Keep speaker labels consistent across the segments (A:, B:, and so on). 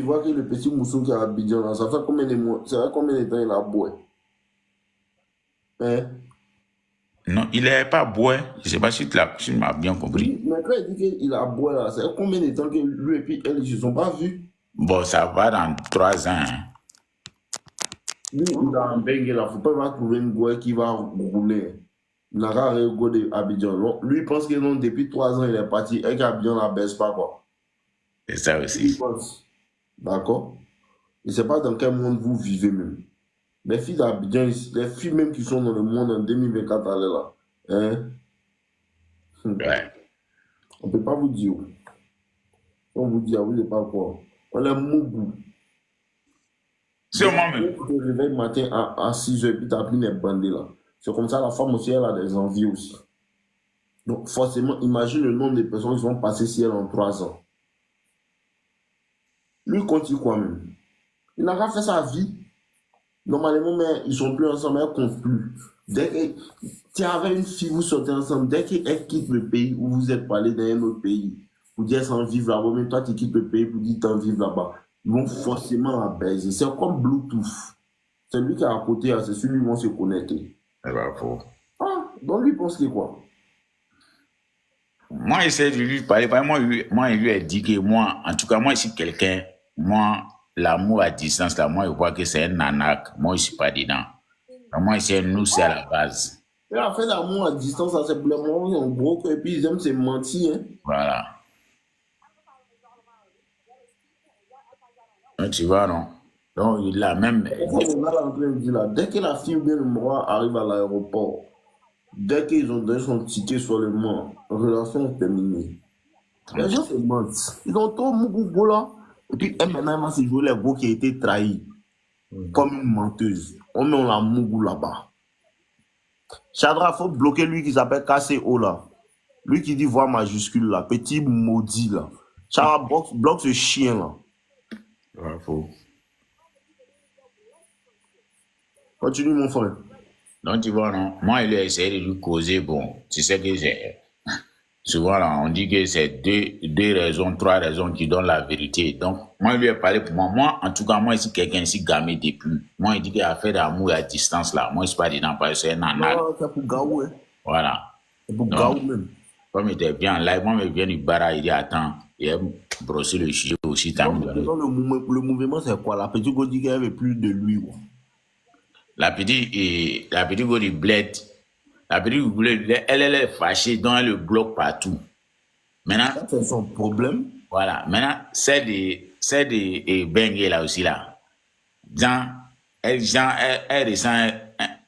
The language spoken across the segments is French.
A: il voit que le petit mousseau qui est à Abidjan, là, ça fait combien de mois, ça fait combien de temps il a boit? Hein?
B: Non, il n'est pas bois. Je ne sais pas si tu m'as bien compris.
A: Oui, mais quand il dit qu'il a boit là, ça fait combien de temps que lui et puis elle, ils ne se sont pas vus?
B: Bon, ça va dans 3 ans. Hein.
A: Lui, il a un bengue là, il ne faut pas trouver une boîte qui va rouler. Il n'a qu'à regarder Abidjan. Lui, il pense que non, depuis 3 ans, il est parti et qu'Abidjan ne la baisse pas, quoi.
B: C'est ça
A: Il
B: aussi.
A: pense. D'accord? Je ne sais pas dans quel monde vous vivez même. Les filles d'Abidjan, les filles même qui sont dans le monde en 2024, allez là. Hein?
B: Ouais.
A: On ne peut pas vous dire. On vous dit, ah, vous ne savez pas quoi. On est mougou.
B: Sûrement même.
A: Tu te réveilles le matin à 6 h, puis tu as pris les bandés là. C'est comme ça, la femme aussi, elle a des envies aussi. Donc, forcément, imagine le nombre de personnes qui vont passer si elle en 3 ans. Lui, continue quoi même? Il n'a pas fait sa vie. Normalement, mais ils ne sont plus ensemble, elles ne comptent plus. Dès que tu es avec une fille, vous sortez ensemble, dès qu'elle quitte le pays où vous êtes allé dans un autre pays, vous dites sans vivre là-bas, mais toi tu quittes le pays pour dire t'en vivre là-bas, ils vont forcément la baiser. C'est comme Bluetooth. Celui qui est à côté, c'est celui qui vont se connecter.
B: C'est pas faux.
A: Ah, donc lui pense que quoi?
B: Moi, j'essaie de lui parler. Moi, il lui a dit que moi, en tout cas, moi, si quelqu'un, moi, l'amour à distance, là, moi, je vois que c'est un nanak. Moi, je ne suis pas dedans. Moi, nous, c'est à la base.
A: Il a fait l'amour à distance, ça c'est pour les moments où ils ont gros, et puis ils aiment se mentir. Hein.
B: Voilà. Donc, tu vois, non? Donc, il a même.
A: Dès que la fille ou bien le mort arrive à l'aéroport, dès qu'ils ont donné son ticket sur le mort, la relation est terminée. Les gens se mentent. Ils ont trop Mougou là. Et puis, elle, maintenant, elle va se jouer les beaux qui a été trahi comme une menteuse. On met la Mougou là-bas. Chadra, il faut bloquer lui qui s'appelle KCO là. Lui qui dit voix majuscule là. Petit maudit là. Chadra, bloque ce chien là.
B: Ouais, faux.
A: Continue mon frère.
B: Donc, tu vois, non? Moi, il a essayé de lui causer, bon, tu sais que j'ai. Souvent, là, on dit que c'est deux raisons, 3 raisons qui donnent la vérité. Donc, moi, il lui ai parlé pour moi. Moi, en tout cas, moi, si quelqu'un ici gamé depuis, moi, il dit qu'il a fait d'amour à distance, là. Moi, je ne suis pas dedans parce que c'est un anal.
A: Non, c'est pour Gaou, hein.
B: Voilà.
A: C'est pour
B: Donc,
A: Gaou même.
B: comme il était bien en live, moi, il vient du bara, il dit, attends, il a brossé le chien aussi.
A: Le mouvement, c'est quoi? La petite go dit qu'elle veut plus de lui. Quoi.
B: La petite go du bled. La petite go, elle est fâchée, donc elle le bloque partout. Maintenant,
A: c'est son problème.
B: Voilà. Maintenant, c'est des bengues là aussi là. Elle ressent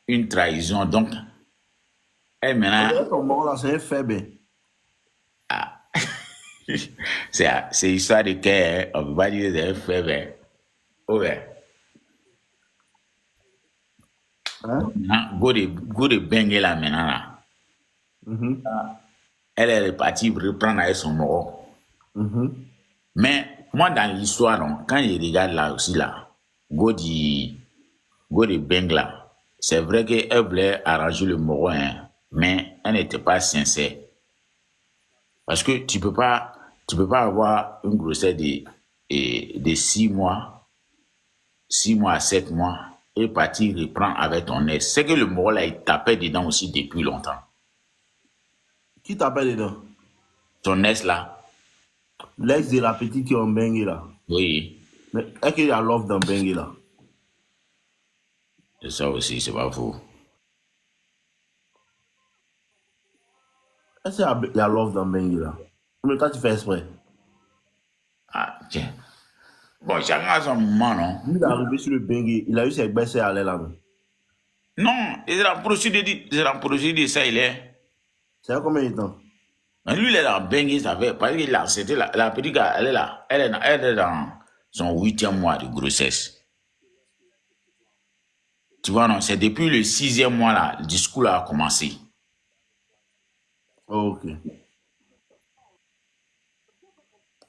B: une trahison. Donc, elle maintenant.
A: Son mort là, c'est un faible.
B: Ah. c'est histoire de cœur. On ne peut pas dire que c'est un faible. Ouais. Go de bengue là maintenant là. Elle est repartie reprendre avec son mort. Mais moi, dans l'histoire, quand je regarde là aussi, là, go de Beng là, c'est vrai qu'elle voulait arranger le moro, hein, mais elle n'était pas sincère. Parce que tu peux pas avoir une grossesse de 6 mois, 6 mois à 7 mois, et partir reprendre avec ton ex. C'est que le moro là, il tapait dedans aussi depuis longtemps.
A: Qui tapait dedans?
B: Ton ex là.
A: L'ex de la petite qui est en bengue là.
B: Oui.
A: Mais est-ce qu'il y a love dans bengue là?
B: C'est ça aussi, c'est pas faux.
A: Est-ce qu'il y a love dans bengue là? Mais toi tu fais exprès.
B: Ah, tiens. Bon, chacun a son moment, non?
A: Lui, il est arrivé sur le bengue, il a eu ses baisses à aller là.
B: Non, c'est la procédure de ça, il est.
A: C'est combien de temps?
B: Mais lui, il est dans bengue, ça fait. Parce qu'il a, c'était la petite, elle est là. Elle est dans son 8e mois de grossesse. Tu vois, non, c'est depuis le 6e mois là, le discours là a commencé.
A: Ok.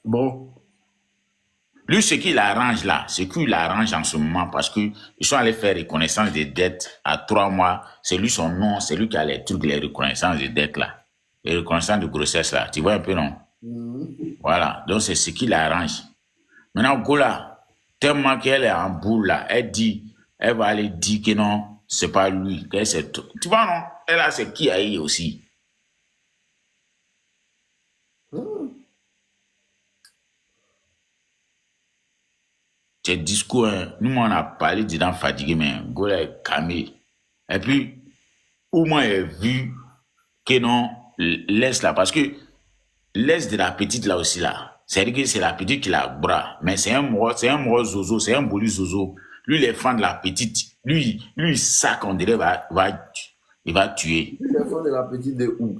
A: Bon.
B: Lui, ce qu'il arrange là, en ce moment, parce qu'ils sont allés faire reconnaissance des dettes à 3 mois. C'est lui son nom, c'est lui qui a les trucs, les reconnaissances des dettes là. Les reconnaissances de grossesse là. Tu vois un peu, non? Voilà. Donc, c'est ce qu'il arrange. Maintenant, Gola, Tellement qu'elle est en boule là, elle va aller dire que non, c'est pas lui, que c'est tout. Tu vois, non? Elle a c'est qui a eu aussi. Tes discours, hein, nous, on a parlé dedans fatigué, mais Gola est calmé. Et puis, au moins, j'ai vu que non, laisse là, parce que laisse de la petite là aussi là. C'est-à-dire que c'est la petite qui la bras, mais c'est un mort zozo, c'est un bolu zozo. Lui, les fans de la petite, lui, ça qu'on dirait il va tuer.
A: Les enfants de la petite de où?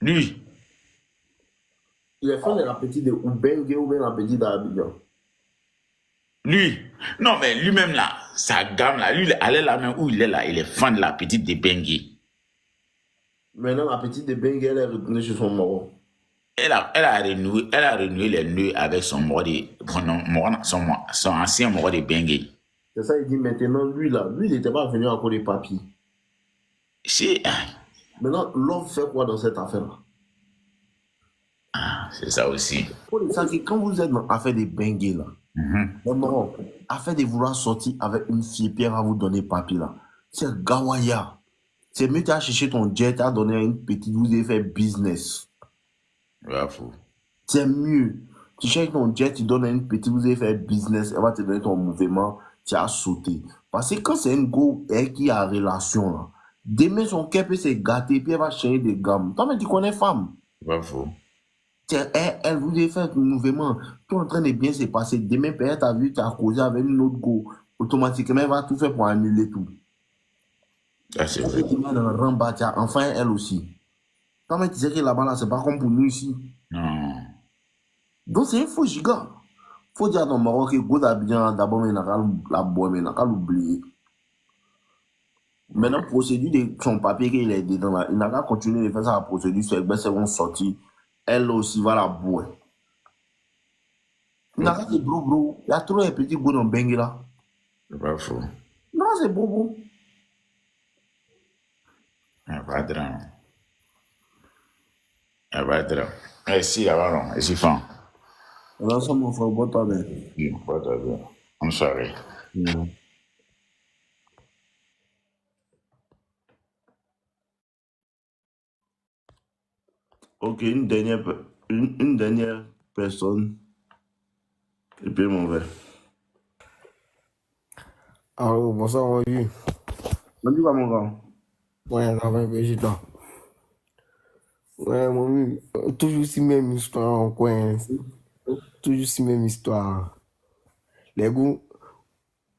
B: Lui,
A: Les enfants de la petite de Ubengue ou bien la petite d'Abidjan?
B: lui, non, mais lui-même là, sa gamme là, lui, elle est là même où il est là, il est fan de la petite de Bengue.
A: Maintenant, la petite de Bengue, elle est retournée sur son mort.
B: Elle a renoué les nœuds avec son ancien mort de Bengue.
A: C'est ça, il dit maintenant, lui là, lui, il n'était pas venu encore les papiers.
B: C'est,
A: Maintenant, l'homme fait quoi dans cette affaire-là?
B: c'est ça aussi.
A: Pour ça que quand vous êtes dans l'affaire des Bengue là, non, affaire de vouloir sortir avec une fille, puis elle va vous donner papier là. C'est Gawaya. C'est mieux tu as cherché ton jet, tu as donné à une petite, vous avez fait business.
B: Ouais, fou.
A: C'est mieux. Tu cherches ton jet, tu donnes à une petite, vous avez fait business, elle va te donner ton mouvement, tu as sauté. Parce que quand c'est une go qui a relation là, demain son cœur peut se gâter, puis elle va changer de gamme. Toi, mais tu connais femme.
B: Ouais, fou.
A: Elle vous a fait un mouvement, tout en train de bien se passer. Demain, peut-être, tu as vu, tu as causé avec une autre go. Automatiquement, elle va tout faire pour annuler tout.
B: Ah, c'est vrai.
A: Tu mets dans le rang bas, enfin, elle aussi. Quand même, tu sais que là-bas, là, c'est pas comme pour nous ici.
B: Non.
A: Donc, c'est un faux giga. Faut dire à ton Maroc que Gouda bien, d'abord, il n'a qu'à l'oublier. Maintenant, procédure de son papier qu'il est dedans là, il n'a qu'à continuer de faire sa procédure, c'est vont sortir. Elle aussi va la boire. Il n'a qu'à dire bro. Il y a trop de petits goûts dans Bengue là.
B: C'est pas fou.
A: Non, c'est bro.
B: Pas drame. Pas drame. Ici, alors, ici, fan.
A: Là, ça m'a fait bon temps.
B: Pas drame. I'm sorry.
A: Ok, une dernière personne. Et puis mon verre.
C: Alors, bonsoir, mon vieux.
A: On dit quoi, mon gars?
C: Ouais, ça va, Brigitte, là. Ouais, mon vieux, toujours si même histoire en coin. Toujours si même histoire. Les goûts,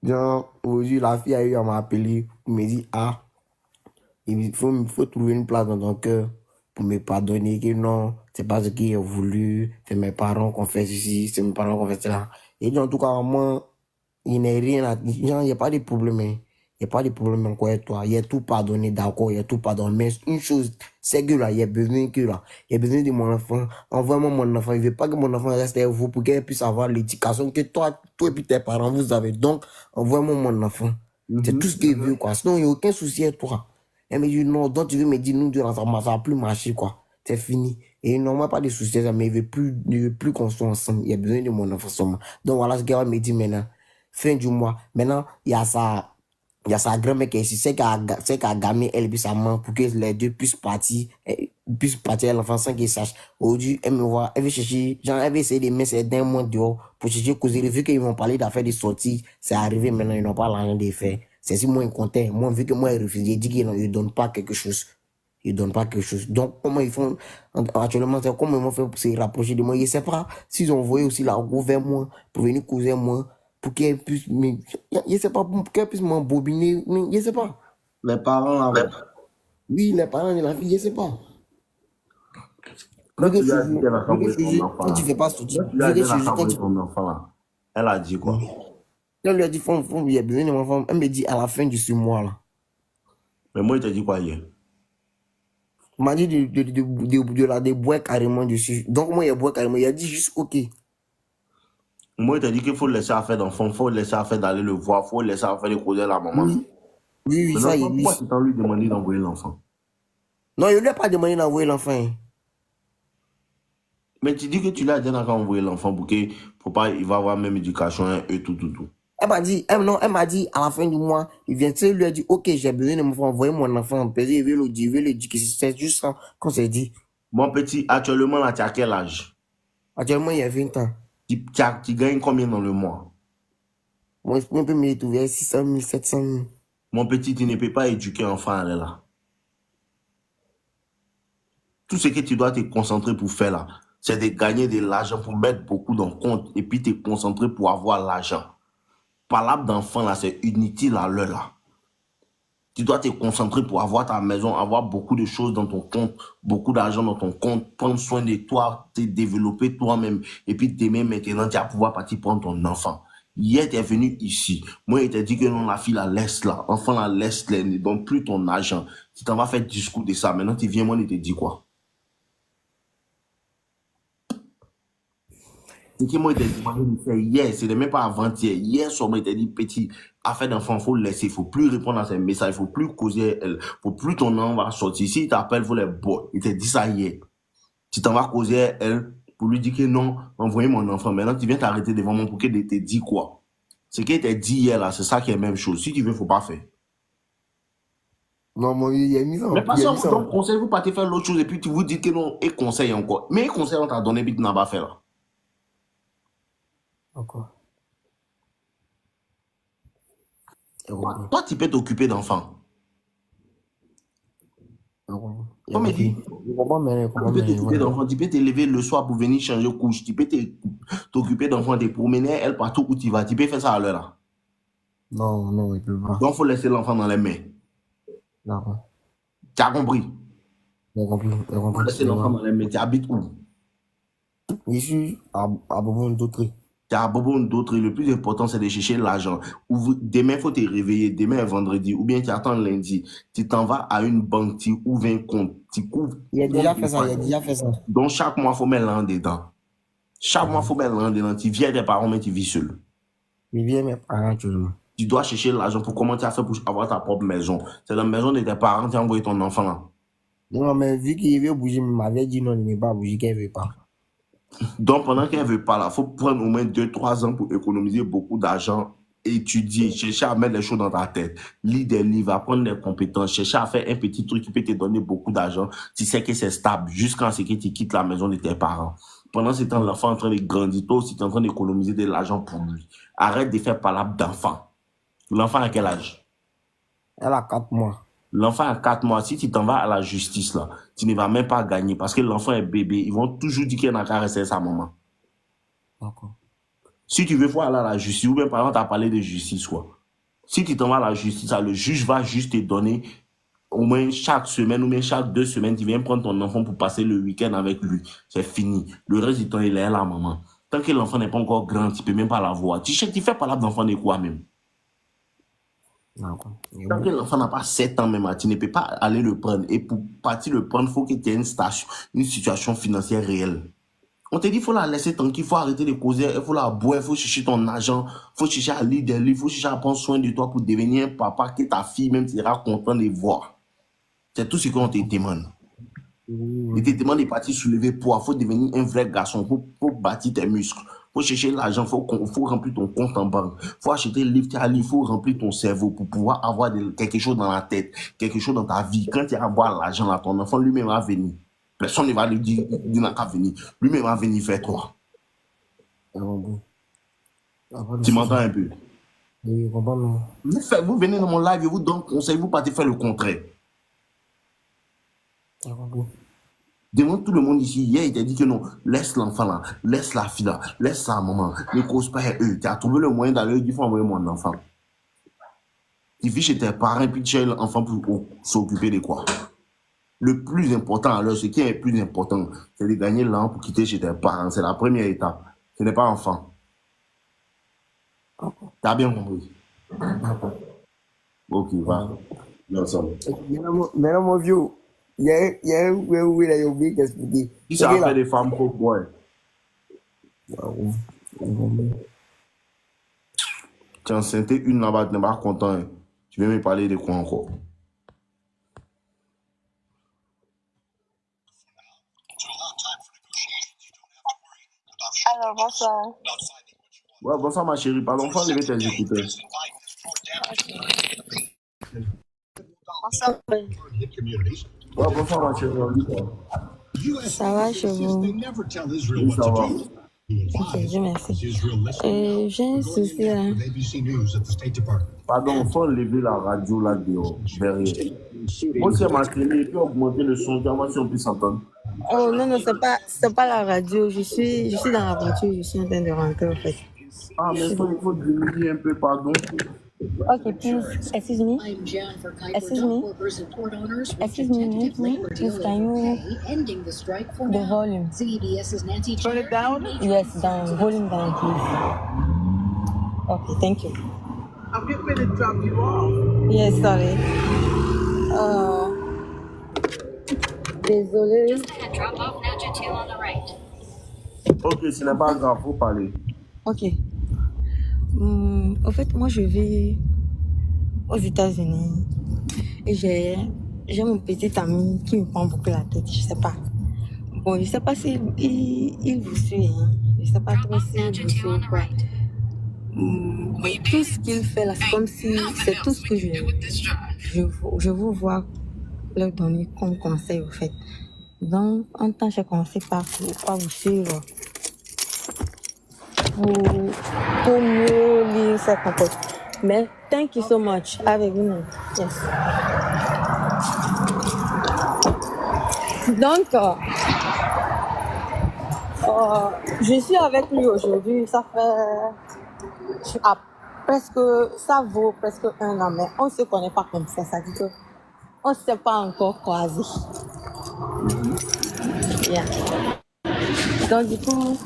C: genre, aujourd'hui, la fille a eu à m'appeler pour me dire, ah, il faut trouver une place dans ton cœur pour me pardonner, que non, c'est pas ce qu'il a voulu, c'est mes parents qu'on fait ceci, c'est mes parents qu'on fait cela. Et donc, en tout cas, moi, il n'y a rien à dire, genre, il n'y a pas de problème, hein. Il n'y a pas de problème encore avec toi. Il y a tout pardonné, d'accord, il y a tout pardonné. Mais une chose, c'est que là, il y a besoin de mon enfant. Envoie-moi mon enfant. Il ne veut pas que mon enfant reste avec vous pour qu'elle puisse avoir l'éducation que toi et puis tes parents, vous avez. Donc, envoie-moi mon enfant. C'est tout ce qu'il veut, quoi. Sinon, il n'y a aucun souci avec toi. Elle me dit, non, donc tu veux me dire, nous deux, ça va plus marcher, quoi. C'est fini. Et non, moi, pas de soucis, mais il veut plus qu'on soit ensemble. Il a besoin de mon enfant seulement. Donc, voilà ce qu'elle me dit maintenant. Fin du mois. Maintenant, il y a sa grand-mère qui est ici, c'est qu'à gamer elle puis sa maman pour que les deux puissent partir à l'enfant sans qu'il sache. Aujourd'hui, elle me voit, elle veut chercher, genre, elle veut essayer de mettre ses d'un mois dehors pour chercher causer. Vu qu'ils vont parler d'affaires de sortie, c'est arrivé maintenant, ils n'ont pas l'argent de faire. C'est si moi, ils comptaient. Moi, vu que moi, ils refusent, ils disent qu'ils ne donnent pas quelque chose. Ils donnent pas quelque chose. Donc, comment ils font, actuellement, c'est comment ils vont faire pour se rapprocher de moi. Je ne sais pas s'ils ont envoyé aussi la go vers moi pour venir causer moi. Pour qu'elle puisse, mais, je sais pas, pour qu'elle puisse m'embobiner, mais je sais pas.
A: Les parents là.
C: Oui, les parents de la fille, je sais pas.
A: Quand tu lui as dit qu'elle a envoyé ton enfant
C: Quand
A: là.
C: tu fais pas sortir,
A: Quand tu lui as dit qu'elle a envoyé ton enfant là. Elle a dit quoi?
C: elle lui a dit, il y a besoin de mon enfant. Elle me dit à la fin de ce mois là.
A: Mais moi, il t'a dit quoi hier?
C: Il m'a dit de la déboire carrément dessus. Donc, moi, il a boire carrément. Il a dit juste, ok.
A: Moi, il t'a dit qu'il faut laisser affaire d'enfant, il faut laisser affaire d'aller le voir, il faut laisser affaire de causer la maman.
C: Oui, ça, il dit.
A: Pourquoi tu t'en lui demandé d'envoyer l'enfant?
C: Non, il ne lui a pas demandé d'envoyer l'enfant.
A: Mais tu dis que tu l'as déjà envoyé l'enfant pour que, pour pas, il va avoir même éducation et tout.
C: Elle m'a dit, non, elle m'a dit à la fin du mois, il vient, tu sais, il lui a dit, ok, j'ai besoin de m'envoyer mon enfant en pays, il veut le dire, il veut l'éduquer. C'est juste ça qu'on s'est dit.
A: Mon petit, actuellement, là, tu as quel âge?
C: Actuellement, il y a 20 ans.
A: Tu gagnes combien dans le mois?
C: Moi, je peux me retrouver à 600 000, 700 000.
A: Mon petit, tu ne peux pas éduquer un enfant là. Tout ce que tu dois te concentrer pour faire là, c'est de gagner de l'argent pour mettre beaucoup dans le compte et puis te concentrer pour avoir l'argent. Parler d'enfant là, c'est inutile à l'heure là. Tu dois te concentrer pour avoir ta maison, avoir beaucoup de choses dans ton compte, beaucoup d'argent dans ton compte, prendre soin de toi, te développer toi-même. Et puis demain, maintenant, tu vas pouvoir partir prendre ton enfant. Hier, tu es venu ici. Moi, il t'a dit que non, la fille la laisse là. Enfant la laisse là, ne donne plus ton argent. Tu t'en vas faire discours de ça. Maintenant, tu viens, moi, il te dit quoi? C'est que moi, il t'a demandé de faire hier, c'est même pas avant-hier. Hier soir, moi, il t'a dit, petit, affaire d'enfant, il faut le laisser, il faut plus répondre à ses messages, il faut plus causer elle, il faut plus ton nom va sortir. Si il t'appelle, il faut les boire. Il t'a dit ça hier. Tu t'en vas causer elle pour lui dire que non, envoyez mon enfant. Maintenant, tu viens t'arrêter devant moi pour qu'il te dit quoi? Ce qu'il t'a dit hier, là, c'est ça qui est la même chose. Si tu veux, faut pas faire.
C: Non, moi, il a mis ça.
A: Mais pas
C: Il a
A: ça,
C: mis ça.
A: donc, conseil, vous partez faire l'autre chose et puis tu vous dites que non, et conseil encore. Mais conseil, on t'a donné, puis tu n'as pas fait là.
C: Encore.
A: Toi, tu peux t'occuper d'enfants. Comme il dit,
C: Je comprends, mais je
A: tu
C: comprends,
A: peux
C: mais
A: t'occuper
C: voilà.
A: d'enfants, tu peux te lever le soir pour venir changer de couche, tu peux t'occuper d'enfants, te promener elle partout où tu vas, tu peux faire ça à l'heure là.
C: Non, non, il peut pas.
A: Donc, il faut laisser l'enfant dans les mains.
C: D'accord.
A: Tu as compris?
C: J'ai compris, j'ai
A: Il faut
C: compris.
A: laisser l'enfant dans les mains. Tu habites où?
C: Je suis à Bobon d'autres.
A: Tu as beaucoup d'autres. Le plus important, c'est de chercher l'argent. Demain, il faut te réveiller. Demain est vendredi. Ou bien tu attends lundi. Tu t'en vas à une banque, tu ouvres un compte. Tu couvres.
C: Il a déjà fait ça, il a déjà fait ça.
A: Donc, chaque mois, il faut mettre l'an dedans. Chaque mois, il faut mettre l'an dedans. Tu viens des parents, mais tu vis seul.
C: Il vient mes parents actuellement.
A: Tu dois chercher l'argent pour comment tu as fait pour avoir ta propre maison. C'est la maison de tes parents, tu as envoyé ton enfant là.
C: Non, mais vu qu'il veut bouger, il m'avait dit non, il ne veut pas bouger, qu'il ne veut pas.
A: Donc, pendant qu'elle ne veut pas là, il faut prendre au moins 2-3 ans pour économiser beaucoup d'argent, étudier, chercher à mettre les choses dans ta tête, lire des livres, apprendre des compétences, chercher à faire un petit truc qui peut te donner beaucoup d'argent. Tu sais que c'est stable jusqu'à ce que tu quittes la maison de tes parents. Pendant ce temps, l'enfant est en train de grandir, toi aussi tu es en train d'économiser de l'argent pour lui. Arrête de faire palabre d'enfant. L'enfant a quel âge?
C: Elle a 4 mois.
A: L'enfant a 4 mois. Si tu t'en vas à la justice, là, tu ne vas même pas gagner parce que l'enfant est bébé. Ils vont toujours dire qu'il n'a qu'à rester sa maman.
C: D'accord.
A: Si tu veux voir aller à la justice, ou bien par exemple, tu as parlé de justice, quoi. Si tu t'en vas à la justice, là, le juge va juste te donner au moins chaque semaine ou bien chaque 2 semaines, tu viens prendre ton enfant pour passer le week-end avec lui. C'est fini. Le reste du temps, il est à la maman. Tant que l'enfant n'est pas encore grand, tu ne peux même pas la voir. Tu fais pas d'enfant de quoi même?
C: D'accord.
A: Tant que l'enfant n'a pas 7 ans même, tu ne peux pas aller le prendre. Et pour partir le prendre, il faut que tu aies une situation financière réelle. On te dit, il faut la laisser tranquille, il faut arrêter de causer, il faut la boire, il faut chercher ton argent, il faut chercher à lire des livres, il faut chercher à prendre soin de toi pour devenir un papa que ta fille même sera content de voir. C'est tout ce qu'on te demande. Il te demande de partir soulever poids, il faut devenir un vrai garçon, il faut bâtir tes muscles, il faut chercher l'argent, il faut remplir ton compte en banque, il faut acheter le livre, il faut remplir ton cerveau pour pouvoir avoir quelque chose dans la tête, quelque chose dans ta vie. Quand tu vas avoir l'argent là, ton enfant lui-même va venir. Personne ne va lui dire qu'il n'a qu'à venir. Lui-même va venir faire toi. Tu m'entends un peu?
C: Oui, je comprends, non.
A: Vous venez dans mon live, je vous donne conseil, vous partez faire le contraire.
C: J'ai compris.
A: Devant tout le monde ici, hier, il t'a dit que non, laisse l'enfant là, laisse la fille là, laisse sa maman, ne cause pas eux. Tu as trouvé le moyen d'aller dire, il faut envoyer mon enfant. Tu vis chez tes parents, puis tu as l'enfant pour s'occuper de quoi? Le plus important, alors, ce qui est le plus important, c'est de gagner l'argent pour quitter chez tes parents. C'est la première étape. Ce n'est pas enfant. Tu as bien compris? Ok, va. Ensemble.
C: Maintenant, mon vieux, il y a un où il a oublié d'expliquer.
A: Si ça fait des femmes pauvres, ouais. Tu es enceinte, une là-bas, tu n'es pas content. Hein. Tu veux me parler de quoi encore?
D: Alors, bonsoir.
A: Ouais, bonsoir ma chérie, pardon, faut enlever tes écouteurs.
D: Bonsoir.
A: Ouais, bonsoir ma chérie, on dit quoi?
D: Ça va chez vous?
A: Oui, ça va.
D: Ok, Dieu merci. J'ai un souci là.
A: Pardon, faut enlever la radio là dehors, derrière. Moi aussi, ma chérie, et puis augmenter le son, voir si on peut s'entendre.
D: Oh non, non, c'est pas la radio. Je suis dans la voiture, je suis en train de rentrer en fait.
A: Ah, mais il faut diminuer un peu, pardon.
D: Okay, please, excuse me. Excuse me, please, can you the volume?
E: Turn it down?
D: Yes, down, volume down, please. Okay, thank you.
E: I'm getting ready to drop you off.
D: Yes, sorry. Désolé.
A: Ok, ce n'est pas grave, faut parler.
D: Ok. En fait, moi, je vis aux États-Unis et j'ai mon petit ami qui me prend beaucoup la tête. Je sais pas. Bon, je sais pas si il vous suit. Hein. Je sais pas trop si il vous suit ou quoi. Tout ce qu'il fait là, c'est comme si c'est tout ce que je vous vois leur donner comme conseil, au fait. Donc, en temps, j'ai commencé par vous suivre pour mieux lire ses conseils. Mais thank you so much. Avec vous. Yes. Donc, je suis avec lui aujourd'hui. Ça vaut presque 1 an, mais on se connaît pas comme ça. Ça dit que on s'est pas encore croisés. Yeah. Donc, du coup,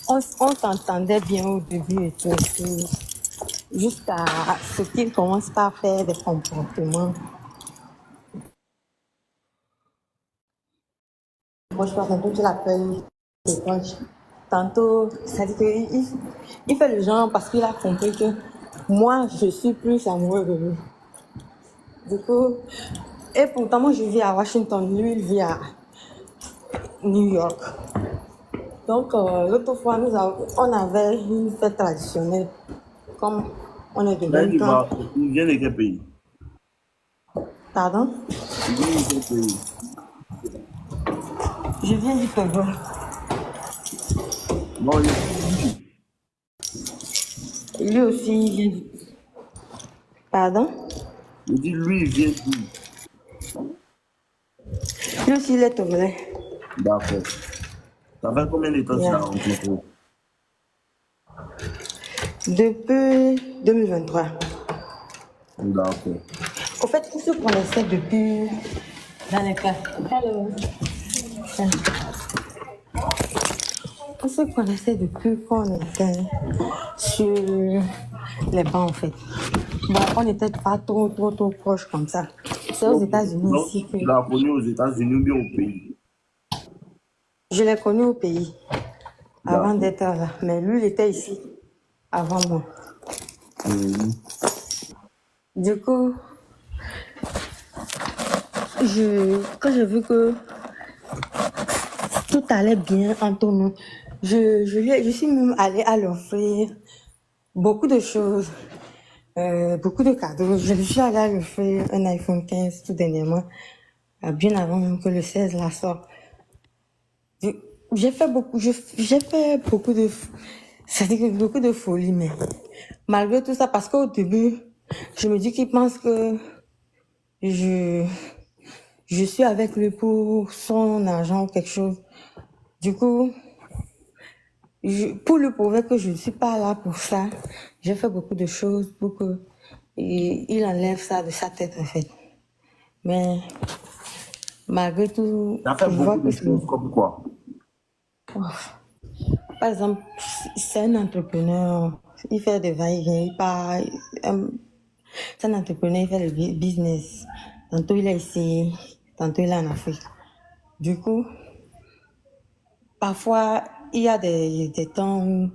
D: on s'entendait bien au début et tout, jusqu'à ce qu'il commence par faire des comportements. Moi, je pense un peu qu'il appelle des proches. Tantôt, ça dit qu'il fait le genre parce qu'il a compris que moi, je suis plus amoureux de lui. Du coup, et pourtant, moi, je vis à Washington, lui, il vit à New York. Donc, l'autre fois, on avait une fête traditionnelle. Comme on est de même temps.
A: Il vient de quel pays?
D: Pardon?
A: Il vient de quel pays?
D: Je viens du Togo.
A: Non,
D: Lui aussi, il vient du... Pardon?
A: Je dis lui, il vient d'où?
D: Lui aussi, il est togolais.
A: D'accord. Ça fait combien de temps que tu l'as rencontré?
D: Depuis 2023.
A: D'accord.
D: Au fait, on se connaissait depuis dans les classes. Hello. On se connaissait depuis qu'on était sur les bancs, en fait. Bon, on n'était pas trop proches comme ça. C'est aux États-Unis ici que...
A: Tu l'as connu aux États-Unis ou bien au pays?
D: Je l'ai connu au pays avant d'être là. Mais lui, il était ici avant moi. Du coup, quand j'ai vu que tout allait bien entre nous, je suis même allée à l'offrir beaucoup de choses, beaucoup de cadeaux. Je suis allée à l'offrir un iPhone 15 tout dernièrement, bien avant même que le 16 la sorte. J'ai fait beaucoup de, c'est-à-dire que beaucoup de folie, mais malgré tout ça, parce qu'au début, je me dis qu'il pense que je suis avec lui pour son argent ou quelque chose. Du coup, pour lui prouver que je ne suis pas là pour ça, j'ai fait beaucoup de choses pour que il enlève ça de sa tête, en fait. Mais malgré tout,
A: Tu as fait beaucoup de choses comme quoi?
D: Par exemple, c'est un entrepreneur, il fait des va-et-vient, c'est un entrepreneur, il fait le business. Tantôt il est ici, tantôt il est en Afrique. Du coup, parfois, il y a des temps où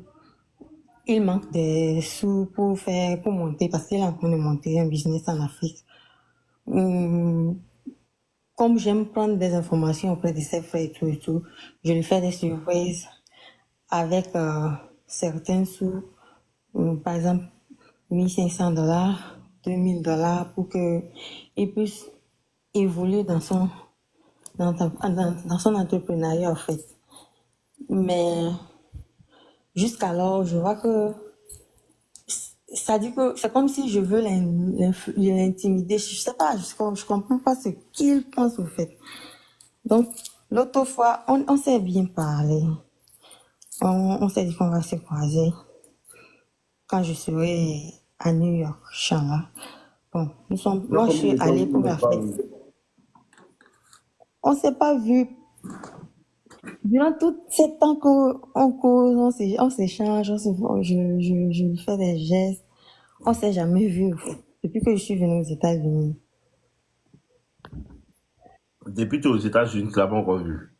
D: il manque des sous pour monter, parce qu'il est en train de monter un business en Afrique. Comme comme j'aime prendre des informations auprès de ses frères et tout, je lui fais des surprises avec certains sous, par exemple, $1 500, $2 000 pour qu'il puisse évoluer dans son entrepreneuriat, en fait. Mais jusqu'alors, je vois que ça dit que c'est comme si je veux l'intimider. Je sais pas, je comprends pas ce qu'il pense, au fait. Donc, l'autre fois, on s'est bien parlé. On s'est dit qu'on va se croiser quand je serai à New York, Inch'Allah. Bon, moi, je suis allée pour la fête. On s'est pas vu. Durant tout ce temps qu'on cause, on s'échange, je lui fais des gestes. On s'est jamais vu, au fait, depuis que je suis venue aux États-Unis.
A: Depuis que tu es aux États-Unis, tu l'as pas encore vu.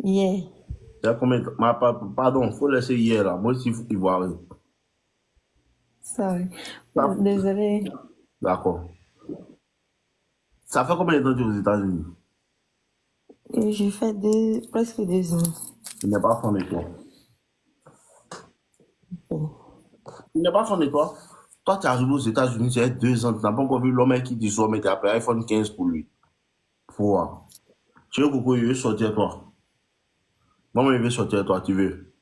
D: Yeah.
A: Il y a combien de temps? Pardon, faut laisser hier là. Moi aussi, il faut aller.
D: Sorry.
A: Ça-
D: Désolée.
A: D'accord. Ça fait combien de temps que tu es aux États-Unis?
D: J'ai fait presque 2 ans.
A: Il n'est pas fan de toi. Il n'est pas fan de toi. Toi, tu es arrivé aux États-Unis, tu as 2 ans, tu n'as pas encore vu l'homme qui dit soit, mais tu as appelé iPhone 15 pour lui. Pour voir. Tu veux coucou, il veut sortir toi. Maman, il veut sortir toi, tu veux.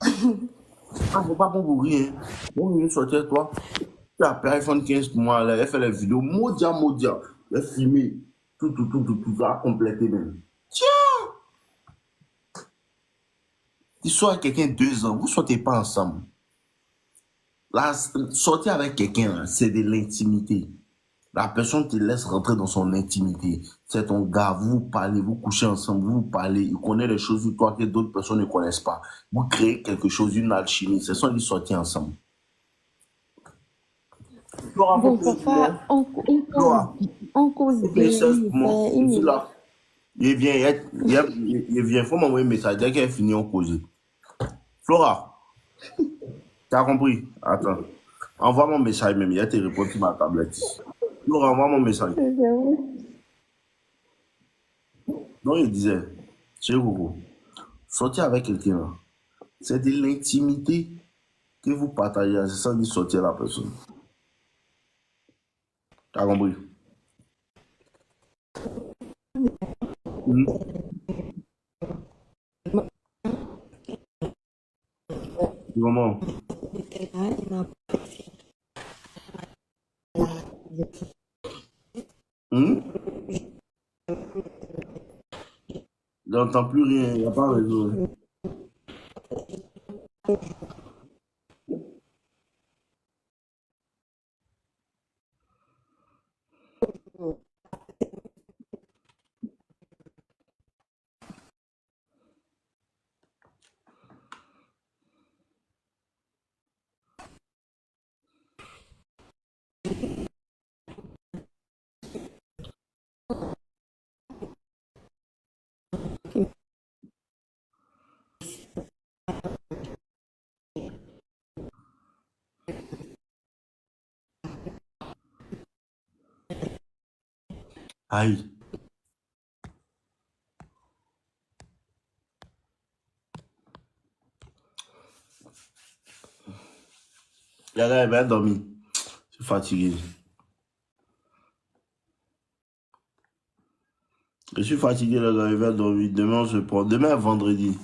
A: Ah, faut pas bon pour rien. Maman, il veut sortir toi. Tu as appelé iPhone 15 pour moi, là, elle fait les vidéos, modia. Elle a filmé. Tout, a complété même. Tiens! Tu sors avec quelqu'un 2 ans, vous ne sortez pas ensemble. Là, sortir avec quelqu'un, c'est de l'intimité. La personne te laisse rentrer dans son intimité. C'est ton gars, vous parlez, vous couchez ensemble, vous parlez, il connaît des choses sur toi que d'autres personnes ne connaissent pas. Vous créez quelque chose, une alchimie. Ce sont des sorties ensemble.
D: Bon, parfois, on cause bien.
A: Il vient, faut m'envoyer un message dès qu'elle finit, on cause. Flora, tu as compris? Attends. Envoie mon message même, il y a tes réponses sur ma tablette. Flora, envoie mon message. Donc, il disait, chez vous, sortir avec quelqu'un, c'est de l'intimité que vous partagez, c'est ça de sortir la personne. Tu as compris? Comment? Il n'entend plus rien, il n'y a pas de réseau. Aïe. Il va dormir. Je suis fatigué. Je suis fatigué, les gars, il va dormir. Demain, on se prend. Demain, vendredi.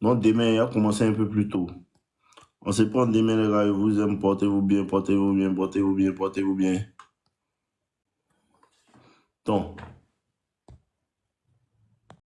A: Non, demain, il a commencé un peu plus tôt. On se prend demain, les gars. Je vous aime. Portez-vous bien, portez-vous bien, portez-vous bien, portez-vous bien. Donc.